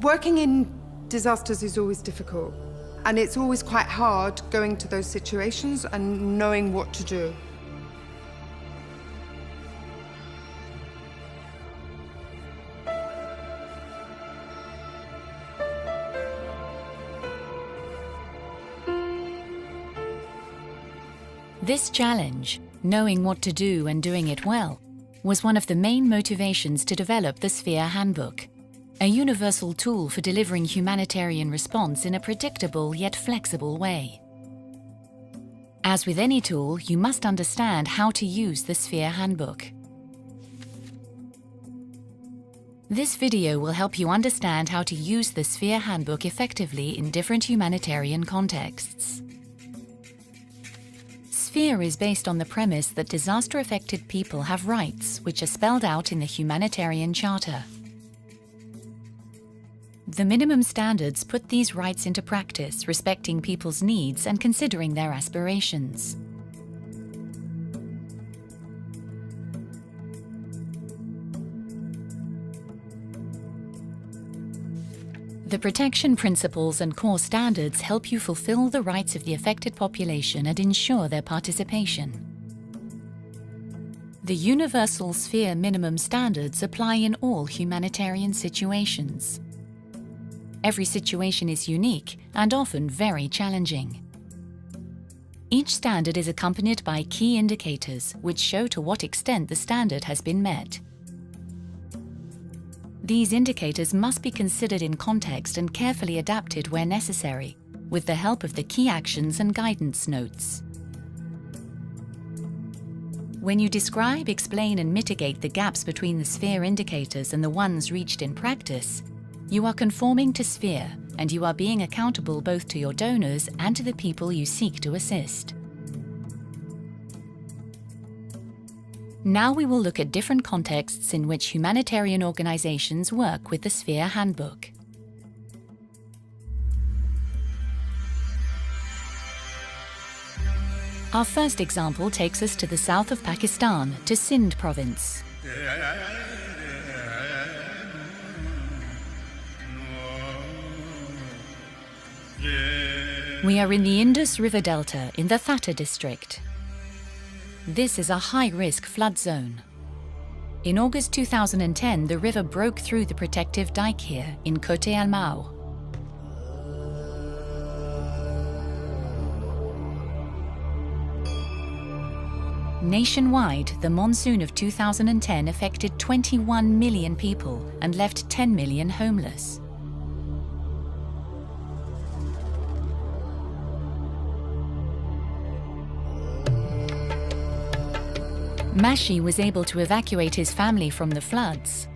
Working in disasters is always difficult, and it's always quite hard going to those situations and knowing what to do. This challenge, knowing what to do and doing it well, was one of the main motivations to develop the Sphere Handbook, a universal tool for delivering humanitarian response in a predictable yet flexible way. As with any tool, you must understand how to use the Sphere Handbook. This video will help you understand how to use the Sphere Handbook effectively in different humanitarian contexts. Sphere is based on the premise that disaster-affected people have rights which are spelled out in the Humanitarian Charter. The minimum standards put these rights into practice, respecting people's needs and considering their aspirations. The protection principles and core standards help you fulfill the rights of the affected population and ensure their participation. The universal Sphere minimum standards apply in all humanitarian situations. Every situation is unique and often very challenging. Each standard is accompanied by key indicators which show to what extent the standard has been met. These indicators must be considered in context and carefully adapted where necessary, with the help of the key actions and guidance notes. When you describe, explain and mitigate the gaps between the Sphere indicators and the ones reached in practice, you are conforming to Sphere and you are being accountable both to your donors and to the people you seek to assist. Now we will look at different contexts in which humanitarian organizations work with the Sphere Handbook. Our first example takes us to the south of Pakistan, to Sindh province. We are in the Indus River Delta in the Thatta district. This is a high-risk flood zone. In August 2010, the river broke through the protective dike here in Kote Almao. Nationwide, the monsoon of 2010 affected 21 million people and left 10 million homeless. Mashi was able to evacuate his family from the floods,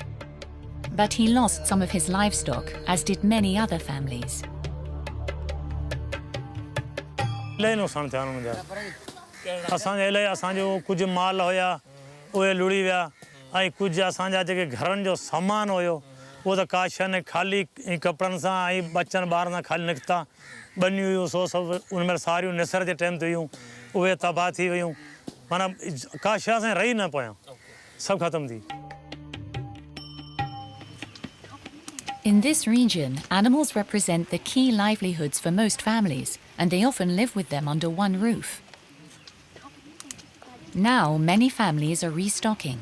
but he lost some of his livestock, as did many other families. कुछ माल होया उहे लुड़ी विया ऐं कुछ असांजा जेके घरनि जो सामान हुयो उहो त का शइ ने खाली कपिड़नि सां ऐं बचनि ॿारनि सां खाली निकिता बनियूं हुयूं सो सभु उनमें सारियूं निसर जे टाइम ते हुयूं उहे तबाह थी वियूं माना का शइ असां रही न पिया सभु ख़तम थी. In this region, animals represent the key livelihoods for most families, and they often live with them under one roof. Now, many families are restocking.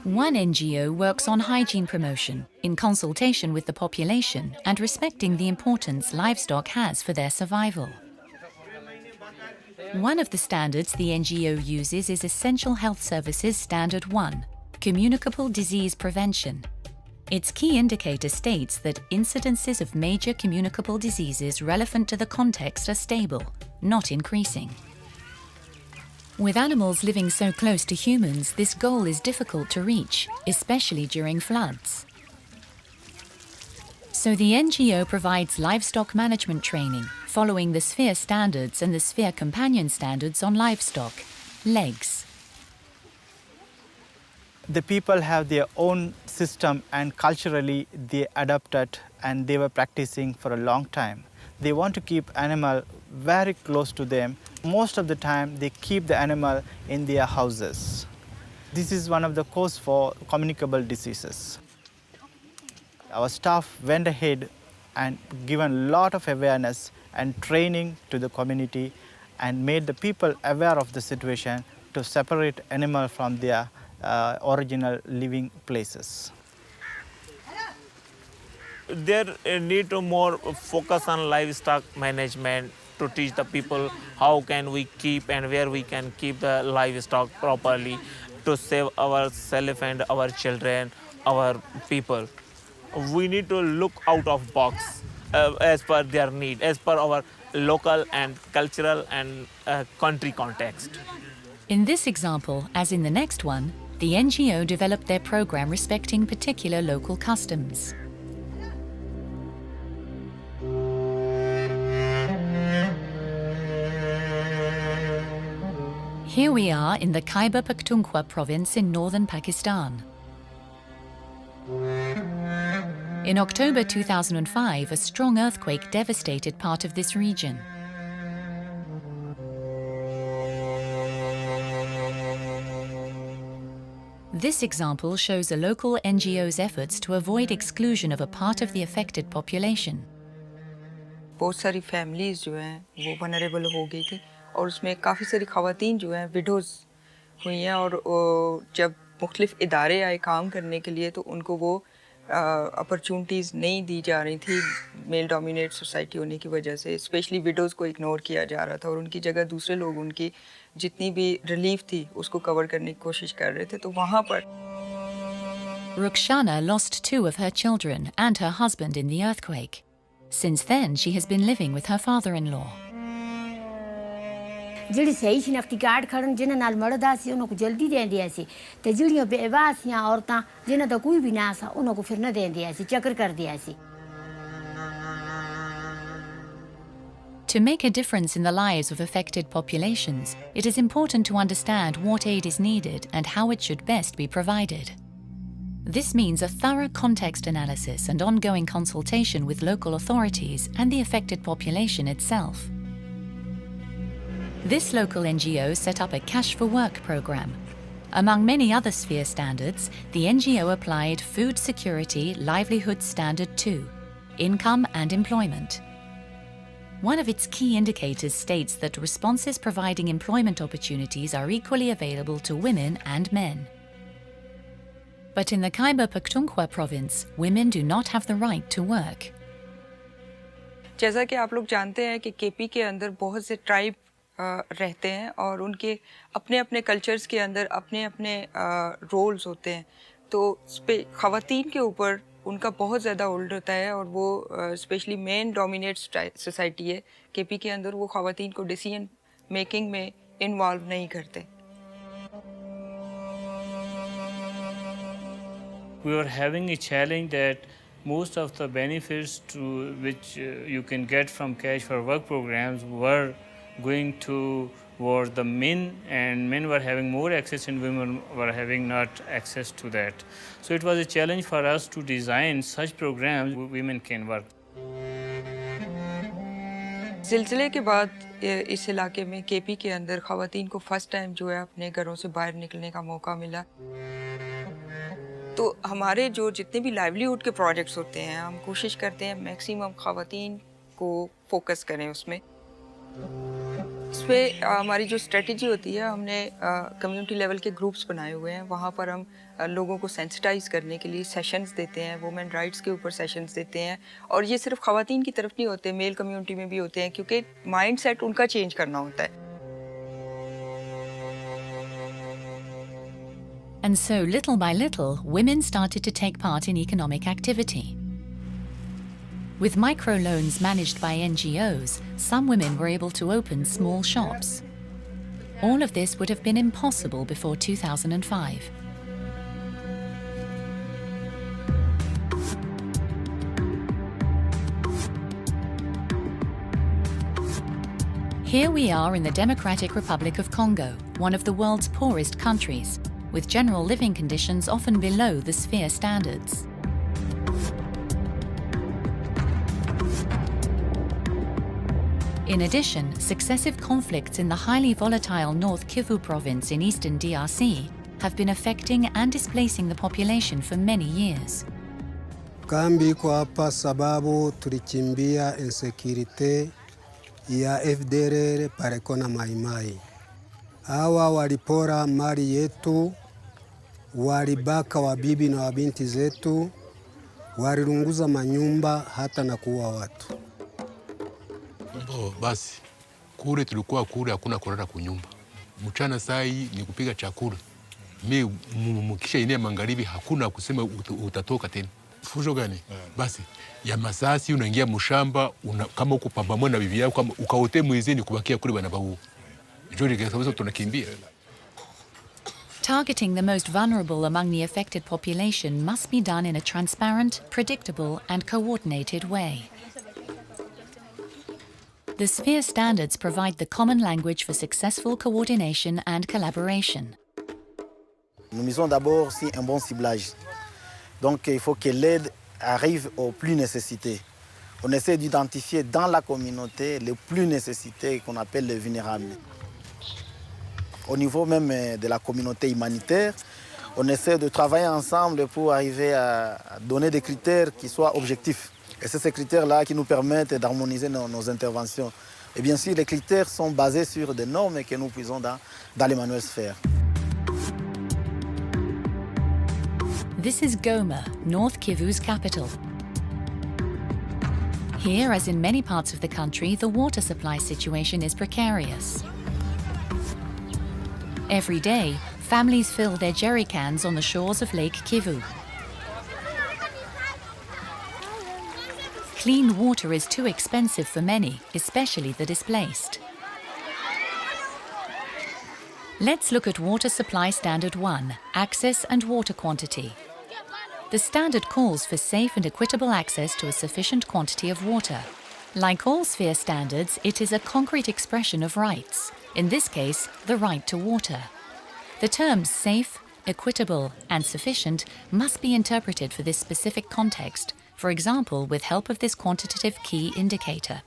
One NGO works on hygiene promotion, in consultation with the population and respecting the importance livestock has for their survival. One of the standards the NGO uses is Essential Health Services Standard 1, Communicable Disease Prevention. Its key indicator states that incidences of major communicable diseases relevant to the context are stable, not increasing. With animals living so close to humans, this goal is difficult to reach, especially during floods. So the NGO provides livestock management training, following the Sphere standards and the Sphere companion standards on livestock, legs. The people have their own system and culturally they adapted and they were practicing for a long time. They want to keep animal very close to them. Most of the time they keep the animal in their houses. This is one of the causes for communicable diseases. Our staff went ahead and given a lot of awareness and training to the community and made the people aware of the situation to separate animals from their original living places. There need to more focus on livestock management to teach the people how can we keep and where we can keep the livestock properly to save ourselves and our children, our people. We need to look out of box as per their need, as per our local and cultural and country context. In this example, as in the next one, the NGO developed their program respecting particular local customs. Here we are in the Khyber Pakhtunkhwa province in northern Pakistan. In October 2005, a strong earthquake devastated part of this region. This example shows a local NGO's efforts to avoid exclusion of a part of the affected population. बहुत सारी families जो हैं वो vulnerable हो गई थी और उसमें काफ़ी सारी ख़वातीन जो हैं विडोज़ हुई हैं और जब मुख्तलिफ़ इदारे आए काम करने के लिए तो उनको वो अपॉर्चुनिटीज़ नहीं दी जा रही थी मेल डोमिनेट सोसाइटी होने की वजह से स्पेशली विडोज़ को इग्नोर किया जा रहा था और उनकी जगह दूसरे लोग उनकी जितनी भी रिलीफ थी उसको कवर करने की कोशिश कर रहे थे तो वहाँ पर Rukshana lost 2 of her children and her husband in the earthquake. Since then, she has been living with her father-in-law. ਜਿਹੜੀ ਸਹੀ ਸ਼ਨਾਖਤੀ ਕਾਰਡ ਖੜਨ ਜਿਨ੍ਹਾਂ ਨਾਲ ਮੜਦਾ ਸੀ ਉਹਨਾਂ ਨੂੰ ਜਲਦੀ ਦੇਂਦੇ ਸੀ ਤੇ ਜਿਹੜੀਆਂ ਬੇਵਾਸ ਸੀ ਔਰਤਾਂ ਜਿਨ੍ਹਾਂ ਦਾ ਕੋਈ ਵੀ ਨਾ ਸੀ ਉਹਨਾਂ ਨੂੰ ਫਿਰ ਨਾ ਦੇਂਦੇ ਸੀ ਚੱਕਰ ਕਰਦੇ ਸੀ To make a difference in the lives of affected populations, it is important to understand what aid is needed and how it should best be provided. This means a thorough context analysis and ongoing consultation with local authorities and the affected population itself. This local NGO set up a Cash for Work program. Among many other sphere standards, the NGO applied Food Security Livelihood Standard 2, Income and Employment. One of its key indicators states that responses providing employment opportunities are equally available to women and men. But in the Khyber Pakhtunkhwa province, women do not have the right to work. जैसा कि आप लोग जानते हैं कि KP के अंदर बहुत से ट्राइब रहते हैं और उनके अपने अपने कल्चर्स के अंदर अपने अपने रोल्स होते हैं तो ख़वातीन के ऊपर उनका बहुत ज़्यादा होल्ड होता है और वो स्पेशली मेन डोमिनेट सोसाइटी है केपी के अंदर वो ख़वातीन को डिसीजन मेकिंग में इन्वॉल्व नहीं करते We were having a challenge that most of the benefits to which you can get from Cash for Work programs were going towards the men, and men were having more access and women were having not access to that. So it was a challenge for us to design such programs where women can work. ज़िलज़िले के बाद इस इलाके में KP के अंदर ख़वातीन को first time जो है अपने घरों से बाहर निकलने का मौका मिला तो हमारे जो जितने भी लाइवलीहुड के प्रोजेक्ट्स होते हैं हम कोशिश करते हैं मैक्सिमम ख़वातीन को फोकस करें उसमें इस पर हमारी जो स्ट्रेटजी होती है हमने कम्युनिटी लेवल के ग्रुप्स बनाए हुए हैं वहाँ पर हम लोगों को सेंसिटाइज करने के लिए सेशंस देते हैं वुमेन राइट्स के ऊपर सेशंस देते हैं और ये सिर्फ ख़वातीन की तरफ नहीं होते मेल कम्युनिटी में भी होते हैं क्योंकि माइंड सेट उनका चेंज करना होता है And so, little by little, women started to take part in economic activity. With microloans managed by NGOs, some women were able to open small shops. All of this would have been impossible before 2005. Here we are in the Democratic Republic of Congo, one of the world's poorest countries, with general living conditions often below the sphere standards. In addition, successive conflicts in the highly volatile North Kivu province in eastern DRC have been affecting and displacing the population for many years. Kambi iko hapa sababu tulikimbia insecurity ya FDLR pareko na maimai. Hawa walipora mali yetu, walibaka wabibi na wabinti zetu, walirunguza manyumba hata na kuua watu. Basi kule tulikuwa kule, hakuna kulala kunyumba. Mchana saa hii ni kupiga chakula. Mkisha inea magharibi hakuna kusema utatoka tena. Fujo gani? Basi ya masasi unaingia mshamba, kama uko pambamwe na bibi yako, kama ukaote mwezeni kubakia kule bana babu. Njoo kwa sababu tunakimbia. Targeting the most vulnerable among the affected population must be done in a transparent, predictable and coordinated way. The Sphere standards provide the common language for successful coordination and collaboration. Nous misons d'abord aussi un bon ciblage. Donc il faut que l'aide arrive aux plus nécessités. On essaie d'identifier dans la communauté les plus nécessités qu'on appelle les vulnérables. Au niveau même de la communauté humanitaire, on essaie de travailler ensemble pour arriver à donner des critères qui soient objectifs. Et c'est ces critères-là qui nous permettent d'harmoniser nos interventions. Et bien sûr, les critères sont basés sur des normes que nous puisons dans les manuels Sphere. This is Goma, North Kivu's capital. Here, as in many parts of the country, the water supply situation is precarious. Every day, families fill their jerry cans on the shores of Lake Kivu. Clean water is too expensive for many, especially the displaced. Let's look at Water Supply Standard 1, Access and Water Quantity. The standard calls for safe and equitable access to a sufficient quantity of water. Like all Sphere standards, it is a concrete expression of rights, in this case, the right to water. The terms safe, equitable, and sufficient must be interpreted for this specific context, for example, with help of this quantitative key indicator.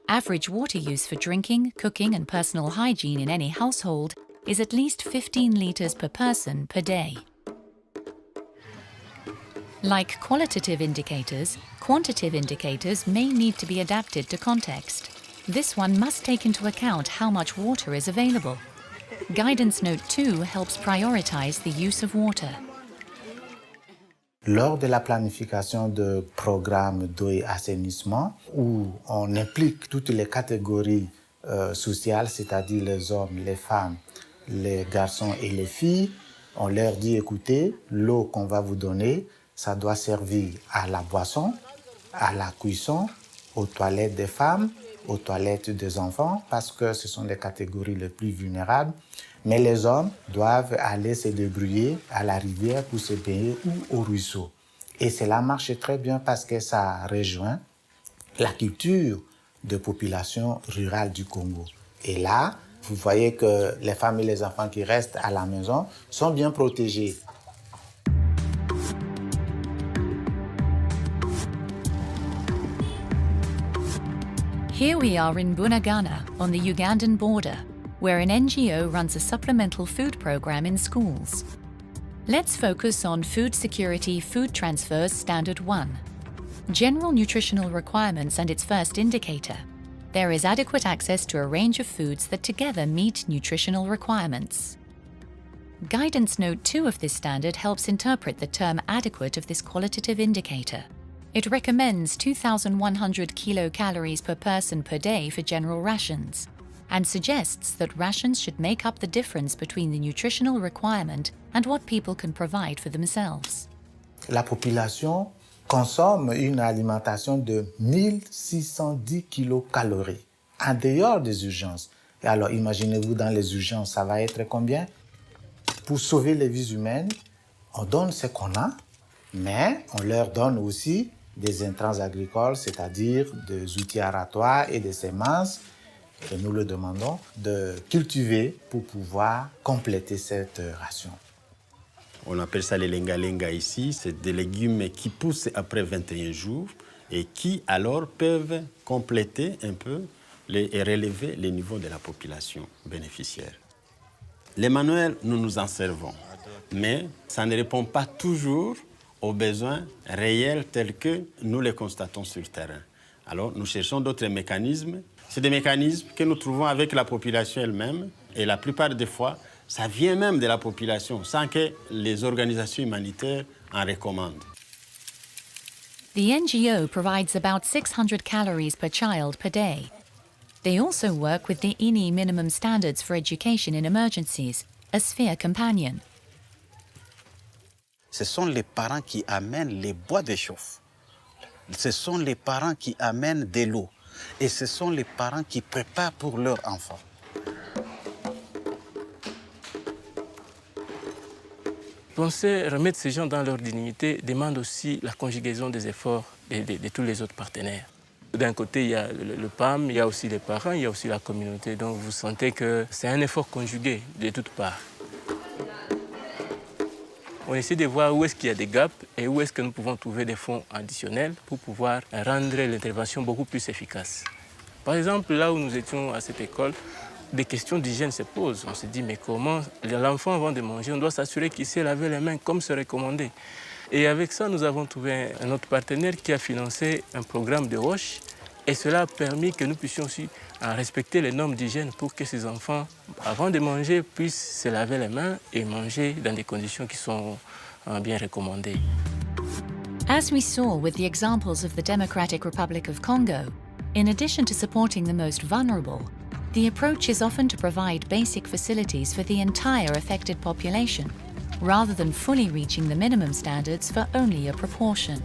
Average water use for drinking, cooking, and personal hygiene in any household is at least 15 litres per person per day. Like qualitative indicators, quantitative indicators may need to be adapted to context. This one must take into account how much water is available. Guidance Note 2 helps prioritize the use of water. Lors de la planification de programmes d'eau et assainissement, où on implique toutes les catégories sociales, c'est-à-dire les hommes, les femmes, les garçons et les filles, on leur dit, écoutez, l'eau qu'on va vous donner, ça doit servir à la boisson, à la cuisson, aux toilettes des femmes, aux toilettes des enfants, parce que ce sont les catégories les plus vulnérables. Mais les hommes doivent aller se débrouiller à la rivière pour se baigner ou au ruisseau. Et cela marche très bien parce que ça rejoint la culture de population rurale du Congo. Et là, vous voyez que les femmes et les enfants qui restent à la maison sont bien protégés. Here we are in Bunagana, on the Ugandan border, where an NGO runs a supplemental food program in schools. Let's focus on Food Security Food Transfers Standard 1. General nutritional requirements and its first indicator. There is adequate access to a range of foods that together meet nutritional requirements. Guidance Note 2 of this standard helps interpret the term adequate of this qualitative indicator. It recommends 2,100 kilocalories per person per day for general rations, and suggests that rations should make up the difference between the nutritional requirement and what people can provide for themselves. La population consomme une alimentation de 1610 kilocalories en dehors des urgences. Et alors imaginez-vous dans les urgences, ça va être combien? Pour sauver les vies humaines, on donne ce qu'on a, mais on leur donne aussi des intrants agricoles, c'est-à-dire des outils aratoires et des semences. Et nous le demandons de cultiver pour pouvoir compléter cette ration. On appelle ça les lenga-lenga ici. C'est des légumes qui poussent après 21 jours et qui alors peuvent compléter un peu et relever les niveaux de la population bénéficiaire. Les manuels, nous nous en servons, mais ça ne répond pas toujours aux besoins réels tels que nous les constatons sur le terrain. Alors, nous cherchons d'autres mécanismes. C'est des mécanismes que nous trouvons avec la population elle-même, et la plupart des fois, ça vient même de la population, sans que les organisations humanitaires en recommandent. The NGO provides about 600 calories per child per day. They also work with the INI minimum standards for education in emergencies, a sphere companion. Ce sont les parents qui amènent les bois de chauffe. Ce sont les parents qui amènent de l'eau. Et ce sont les parents qui préparent pour leurs enfants. Penser remettre ces gens dans leur dignité demande aussi la conjugaison des efforts de tous les autres partenaires. D'un côté, il y a le PAM, il y a aussi les parents, il y a aussi la communauté. Donc vous sentez que c'est un effort conjugué de toutes parts. On essaie de voir où est-ce qu'il y a des gaps et où est-ce que nous pouvons trouver des fonds additionnels pour pouvoir rendre l'intervention beaucoup plus efficace. Par exemple, là où nous étions à cette école, des questions d'hygiène se posent. On se dit, mais comment l'enfant, avant de manger, on doit s'assurer qu'il sait laver les mains comme c'est recommandé. Et avec ça, nous avons trouvé un autre partenaire qui a financé un programme de roche. Et cela a permis que nous puissions aussi respecter les normes d'hygiène pour que ces enfants, avant de manger, puissent se laver les mains et manger dans des conditions qui sont bien recommandées. As we saw with the examples of the Democratic Republic of Congo, in addition to supporting the most vulnerable, the approach is often to provide basic facilities for the entire affected population, rather than fully reaching the minimum standards for only a proportion.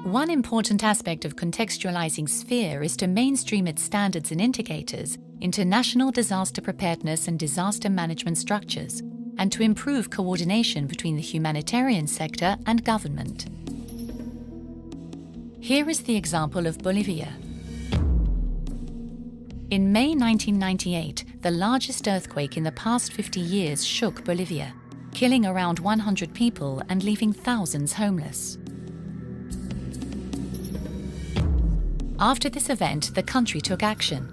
One important aspect of contextualizing SPHERE is to mainstream its standards and indicators into national disaster preparedness and disaster management structures, and to improve coordination between the humanitarian sector and government. Here is the example of Bolivia. In May 1998, the largest earthquake in the past 50 years shook Bolivia, killing around 100 people and leaving thousands homeless. After this event, the country took action.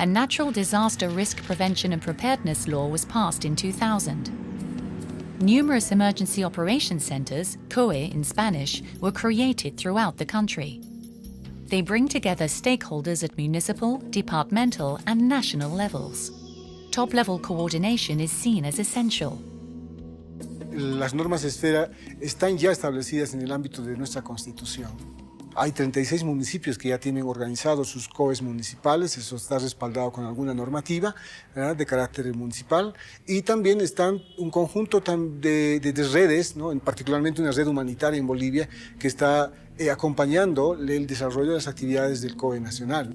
A natural disaster risk prevention and preparedness law was passed in 2000. Numerous emergency operations centers, COE in Spanish, were created throughout the country. They bring together stakeholders at municipal, departmental, and national levels. Top-level coordination is seen as essential. Las normas esfera están ya establecidas en el ámbito de nuestra Constitución. Hay 36 municipios que ya tienen organizados sus COEs municipales, eso está respaldado con alguna normativa, ¿verdad?, de carácter municipal, y también están un conjunto de redes, ¿no?, particularmente una red humanitaria en Bolivia que está acompañando el desarrollo de las actividades del COE nacional.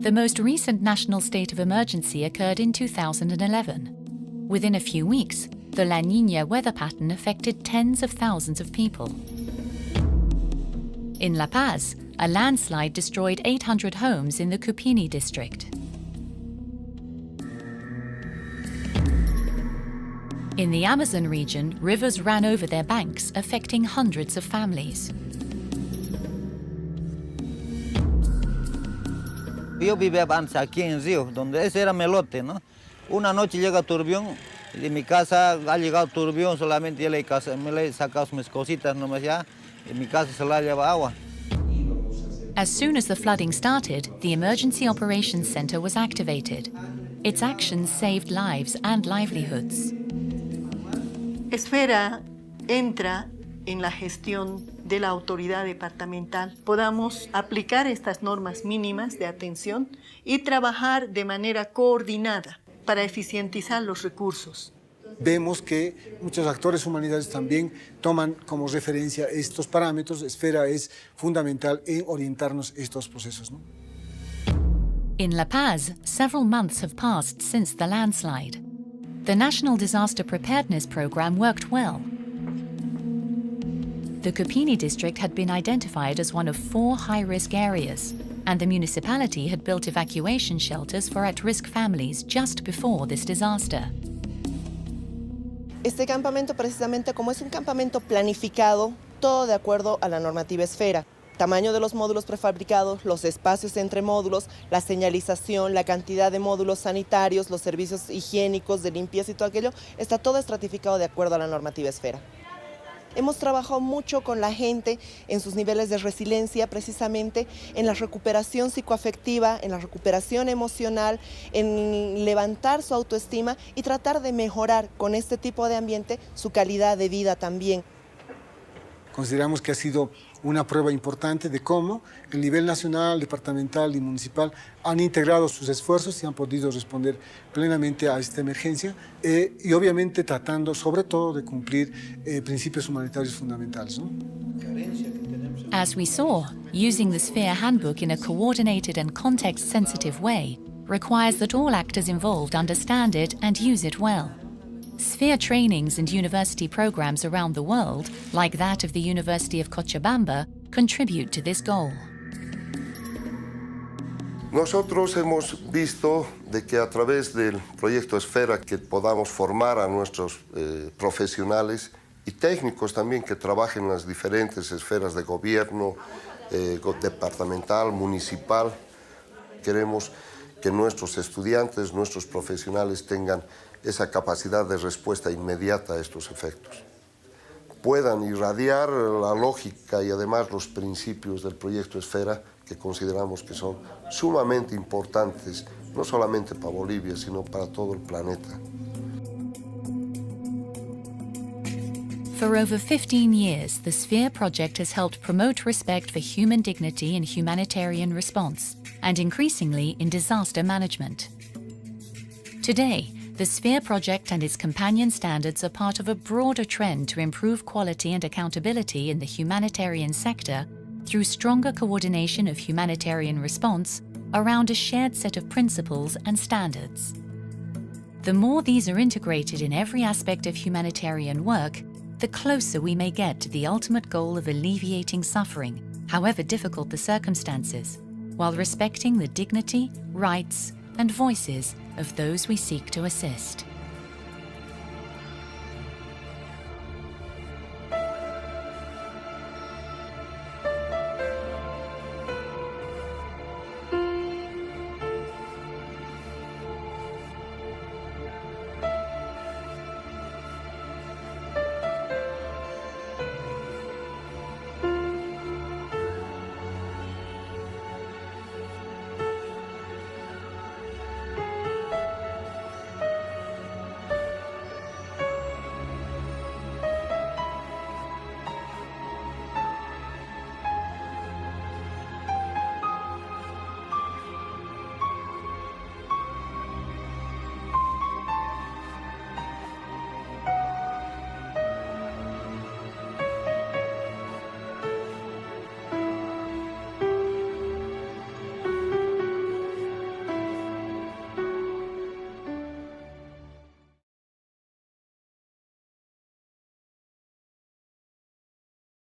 The most recent national state of emergency occurred in 2011. Within a few weeks, the La Niña weather pattern affected tens of thousands of people. In La Paz, a landslide destroyed 800 homes in the Cupini district. In the Amazon region, rivers ran over their banks, affecting hundreds of families. Yo vivía antes aquí en Río, donde ese era melote, ¿no? Una noche llega turbión, de mi casa ha llegado turbión, solamente me le he sacado mis cositas nomás ya, en mi casa se la lleva agua. As soon as the flooding started, the Emergency Operations Center was activated. Its actions saved lives and livelihoods. Esfera entra en la gestión de la autoridad departamental. Podamos aplicar estas normas mínimas de atención y trabajar de manera coordinada para eficientizar los recursos. Vemos que muchos actores humanitarios también toman como referencia estos parámetros. Esfera es fundamental en orientarnos estos procesos, ¿no? In La Paz, several months have passed since the landslide. The National Disaster Preparedness Program worked well. The Kopini district had been identified as one of 4 high-risk areas, and the municipality had built evacuation shelters for at-risk families just before this disaster. Este campamento, precisamente como es un campamento planificado, todo de acuerdo a la normativa esfera. Tamaño de los módulos prefabricados, los espacios entre módulos, la señalización, la cantidad de módulos sanitarios, los servicios higiénicos, de limpieza y todo aquello, está todo estratificado de acuerdo a la normativa esfera. Hemos trabajado mucho con la gente en sus niveles de resiliencia, precisamente en la recuperación psicoafectiva, en la recuperación emocional, en levantar su autoestima y tratar de mejorar con este tipo de ambiente su calidad de vida también. Consideramos que ha sido una prueba importante de cómo el nivel nacional, departamental y municipal han integrado sus esfuerzos y han podido responder plenamente a esta emergencia y obviamente tratando sobre todo de cumplir principios humanitarios fundamentales, ¿no? As we saw, using the Sphere Handbook in a coordinated and context-sensitive way requires that all actors involved understand it and use it well. Sphere trainings and university programs around the world, like that of the University of Cochabamba, contribute to this goal. Nosotros hemos visto de que a través del proyecto Esfera que podamos formar a nuestros profesionales y técnicos también que trabajen en las diferentes esferas de gobierno, departamental, municipal. Queremos que nuestros estudiantes, nuestros profesionales tengan esa capacidad de respuesta inmediata a estos efectos. Puedan irradiar la lógica y además los principios del proyecto Esfera que consideramos que son sumamente importantes, no solamente para Bolivia, sino para todo el planeta. For over 15 years, the Sphere project has helped promote respect for human dignity in humanitarian response, and increasingly in disaster management. Today, the Sphere project and its companion standards are part of a broader trend to improve quality and accountability in the humanitarian sector through stronger coordination of humanitarian response around a shared set of principles and standards. The more these are integrated in every aspect of humanitarian work, the closer we may get to the ultimate goal of alleviating suffering, however difficult the circumstances, while respecting the dignity, rights, and voices of those we seek to assist.